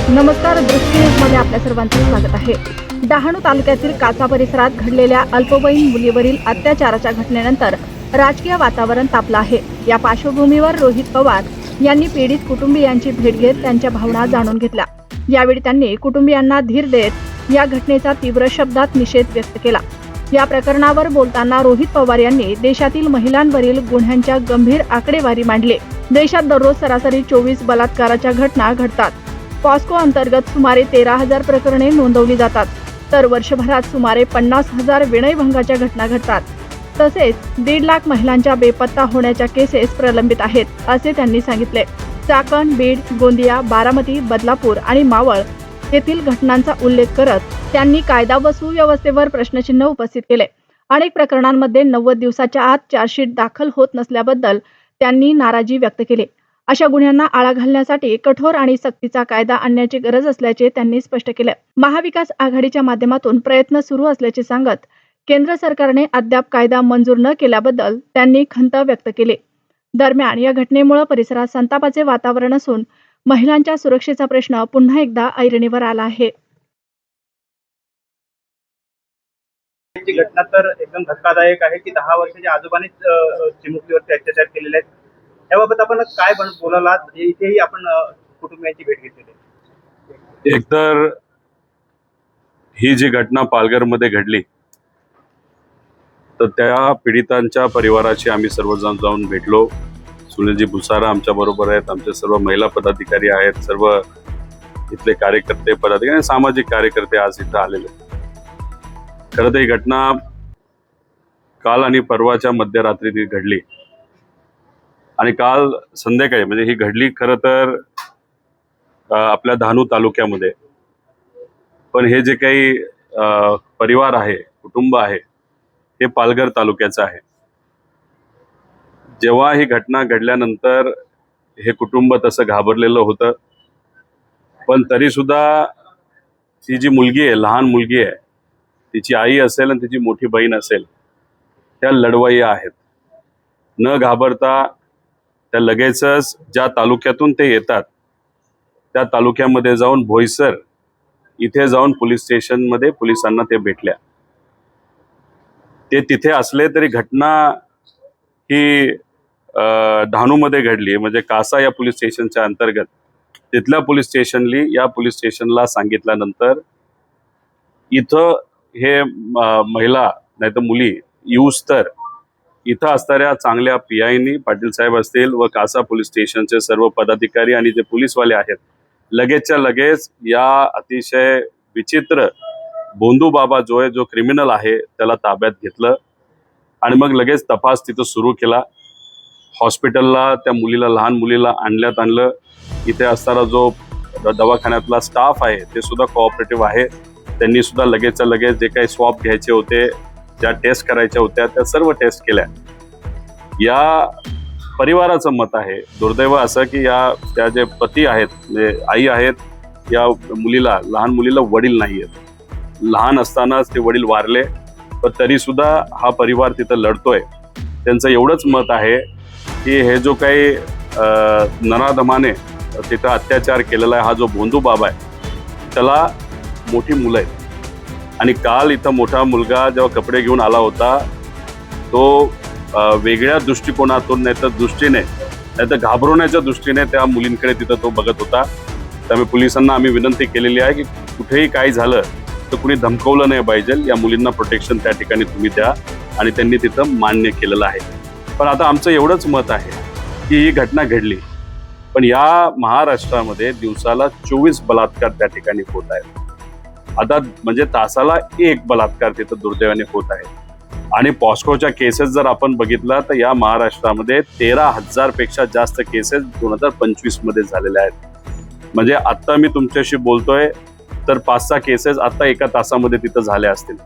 नमस्कार, दृष्टी न्यूजमध्ये आपल्या सर्वांचं स्वागत आहे. डहाणू तालुक्यातील काचा परिसरात घडलेल्या अल्पवयीन मुलीवरील अत्याचाराच्या घटनेनंतर राजकीय वातावरण तापलं आहे. या पार्श्वभूमीवर रोहित पवार यांनी पीडित कुटुंबियांची भेट घेत त्यांच्या भावना जाणून घेतल्या. यावेळी त्यांनी कुटुंबियांना धीर देत या घटनेचा तीव्र शब्दात निषेध व्यक्त केला. या प्रकरणावर बोलताना रोहित पवार यांनी देशातील महिलांवरील गुन्ह्यांच्या गंभीर आकडेवारी मांडली. देशात दररोज सरासरी 24 बलात्काराच्या घटना घडतात. पॉस्को अंतर्गत सुमारे 13,000 प्रकरणे नोंदवली जातात, तर वर्षभरात सुमारे 50,000 विनयभंगाच्या घटना घडतात. तसेच 1.5 लाख महिलांच्या बेपत्ता होण्याच्या केसेस प्रलंबित आहेत, असे त्यांनी सांगितले. चाकण, बीड, गोंदिया, बारामती, बदलापूर आणि मावळ येथील घटनांचा उल्लेख करत त्यांनी कायदा व सुव्यवस्थेवर प्रश्नचिन्ह उपस्थित केले. अनेक प्रकरणांमध्ये 90 दिवसाच्या आत चार्जशीट दाखल होत नसल्याबद्दल त्यांनी नाराजी व्यक्त केली. अशा गुन्ह्यांना आळा घालण्यासाठी कठोर आणि सक्तीचा कायदा आणण्याची गरज असल्याचे त्यांनी स्पष्ट केले. महाविकास आघाडीच्या माध्यमातून प्रयत्न सुरू असल्याचे सांगत केंद्र सरकारने अद्याप कायदा मंजूर न केल्याबद्दल त्यांनी खंत व्यक्त केली. दरम्यान या घटनेमुळे परिसरात संतापाचे वातावरण असून महिलांच्या सुरक्षेचा प्रश्न पुन्हा एकदा ऐरणीवर आला आहे. ही घटना तर एकदम धक्कादायक आहे की 10 वर्षाच्या आजोबांनीच चिमुकलीवरती अत्याचार केलेले आहेत. याबाबत आपण काय बोलायला इथेही आपण कुटुंबियांची भेट घेतलेली आहे. एकतर ही जी घटना पालघरमध्ये घडली तर त्या पीडितांच्या परिवाराशी आम्ही सर्वजण जाऊन भेटलो. सुनीलजी भुसारा आमच्या बरोबर आहेत, आमचे सर्व महिला पदाधिकारी आहेत, सर्व इथले कार्यकर्ते, पदाधिकारी आणि सामाजिक कार्यकर्ते आज इथं आलेले. खरं तर ही घटना काल आणि परवाच्या मध्यरात्री ती घडली आणि काल संध्याकाळी म्हणजे ही घडली खरं तर आपल्या डहाणू तालुक्यामध्ये. पण हे जे काही परिवार आहे, कुटुंब आहे, हे पालघर तालुक्याचं आहे. जेव्हा ही घटना घडल्यानंतर हे कुटुंब तसं घाबरलेलं होतं, पण तरी सुद्धा ती जी मुलगी आहे, लहान मुलगी आहे, तिची आई असेल आणि तिची मोठी बहीण असेल, त्या लढवय्या आहेत. न घाबरता त्या लगेचच ज्या तालुक्यातून ते येतात त्या तालुक्यामध्ये जाऊन भोईसर इथे जाऊन पोलीस स्टेशनमध्ये पोलिसांना ते भेटल्या. ते तिथे असले तरी घटना ही डहाणूमध्ये घडली. म्हणजे कासा या पोलीस स्टेशनच्या अंतर्गत तिथल्या पोलीस स्टेशनली या पोलीस स्टेशनला सांगितल्यानंतर इथं हे महिला नाही तर मुली येऊस तर इथं असणाऱ्या चांगल्या PIनी पाटील साहेब असतील व कासा पोलीस स्टेशनचे सर्व पदाधिकारी आणि जे पोलीसवाले आहेत लगेचच्या लगेच या अतिशय विचित्र बोंधू बाबा जो आहे, जो क्रिमिनल आहे, त्याला ताब्यात घेतलं आणि मग लगेच तपास तिथं सुरू केला. हॉस्पिटलला त्या मुलीला, लहान मुलीला आणलं. इथे असणारा जो दवाखान्यातला स्टाफ आहे ते सुद्धा कोऑपरेटिव्ह आहे. त्यांनी सुद्धा लगेचच्या लगेच जे काही स्वॅब घ्यायचे होते, ज्या टेस्ट करायच्या होत्या त्या सर्व टेस्ट केल्या. या परिवाराचं मत आहे, दुर्दैव असं की त्या जे पती आहेत, म्हणजे आई आहेत, या मुलीला, लहान मुलीला वडील नाही आहेत. लहान असतानाच ते वडील वारले, पण तरी सुद्धा हा परिवार तिथं लढतोय. त्यांचं एवढंच मत आहे की हे जो काही नराधमाने तिथं अत्याचार केलेला आहे, हा जो बोंधू बाबा आहे, त्याला मोठी मुलं आहेत. आणि काल इथं मोठा मुलगा जेव्हा कपडे घेऊन आला होता तो वेगळ्या दृष्टिकोनातून नाही तर घाबरवण्याच्या दृष्टीने त्या मुलींकडे तिथं तो बघत होता. त्यामुळे पोलिसांना आम्ही विनंती केलेली आहे की कुठेही काही झालं तर कुणी धमकवलं नाही पाहिजे. या मुलींना प्रोटेक्शन त्या ठिकाणी तुम्ही द्या आणि त्यांनी तिथं मान्य केलेलं आहे. पण आता आमचं एवढंच मत आहे की ही घटना घडली, पण या महाराष्ट्रामध्ये दिवसाला 24 बलात्कार त्या ठिकाणी होत आहेत. आता म्हणजे तासाला 1 बलात्कार तिथं दुर्दैवाने होत आहे. आणि पॉस्कोच्या केसेस जर आपण बघितलं तर या महाराष्ट्रामध्ये 13,000 पेक्षा जास्त केसेस 2025 मध्ये झालेल्या आहेत. म्हणजे आत्ता मी तुमच्याशी बोलतोय तर 5-6 केसेस आता एका तासामध्ये तिथं झाल्या असतील.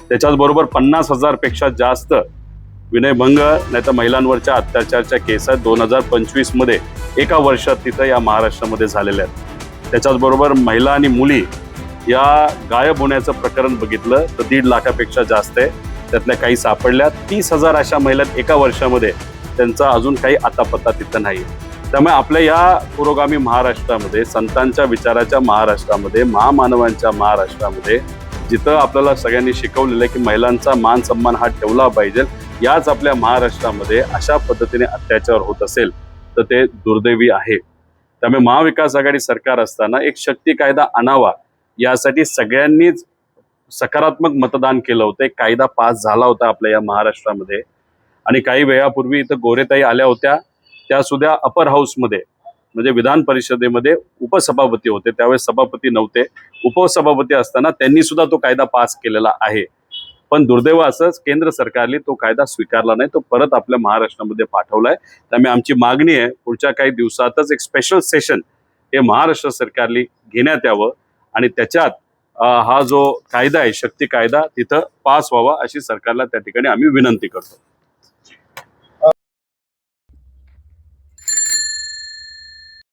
त्याच्याच बरोबर 50,000 पेक्षा जास्त विनयभंग नाही तर महिलांवरच्या अत्याचारच्या केसेस 2025 मध्ये एका वर्षात तिथं या महाराष्ट्रामध्ये झालेल्या आहेत. त्याच्याच बरोबर महिला आणि मुली या गायब होण्याचं प्रकरण बघितलं तर 1.5 लाखापेक्षा जास्त आहे. त्यातल्या काही सापडल्या. 30,000 अशा महिला एका वर्षामध्ये, त्यांचा अजून काही आता पत्ता तिथं नाही. त्यामुळे आपल्या या पुरोगामी महाराष्ट्रामध्ये, संतांच्या विचाराच्या महाराष्ट्रामध्ये, महामानवांच्या महाराष्ट्रामध्ये, जिथं आपल्याला सगळ्यांनी शिकवलेलं आहे की महिलांचा मान सन्मान हा ठेवला पाहिजे, याच आपल्या महाराष्ट्रामध्ये अशा पद्धतीने अत्याचार होत असेल तर ते दुर्दैवी आहे. त्यामुळे महाविकास आघाडी सरकार असताना एक शक्ती कायदा आणावा यासाठी सगळ्यांनीच सकारात्मक मतदान केलं होतं. एक कायदा पास झाला होता आपल्या या महाराष्ट्रामध्ये आणि काही वेळापूर्वी इथं गोरेताई आल्या होत्या. त्या सुद्धा अपर हाऊसमध्ये म्हणजे विधान परिषदेमध्ये उपसभापती होते, त्यावेळेस सभापती नव्हते. उपसभापती असताना त्यांनी सुद्धा तो कायदा पास केलेला आहे. पण दुर्दैव असंच केंद्र सरकारने तो कायदा स्वीकारला नाही, तो परत आपल्या महाराष्ट्रामध्ये पाठवलाय. त्यामुळे आमची मागणी आहे पुढच्या काही दिवसातच एक स्पेशल सेशन हे महाराष्ट्र सरकारने घेण्यात यावं आणि त्याच्यात हा जो कायदा आहे शक्ती कायदा तिथं पास व्हावा अशी सरकारला त्या ठिकाणी आम्ही विनंती करतो.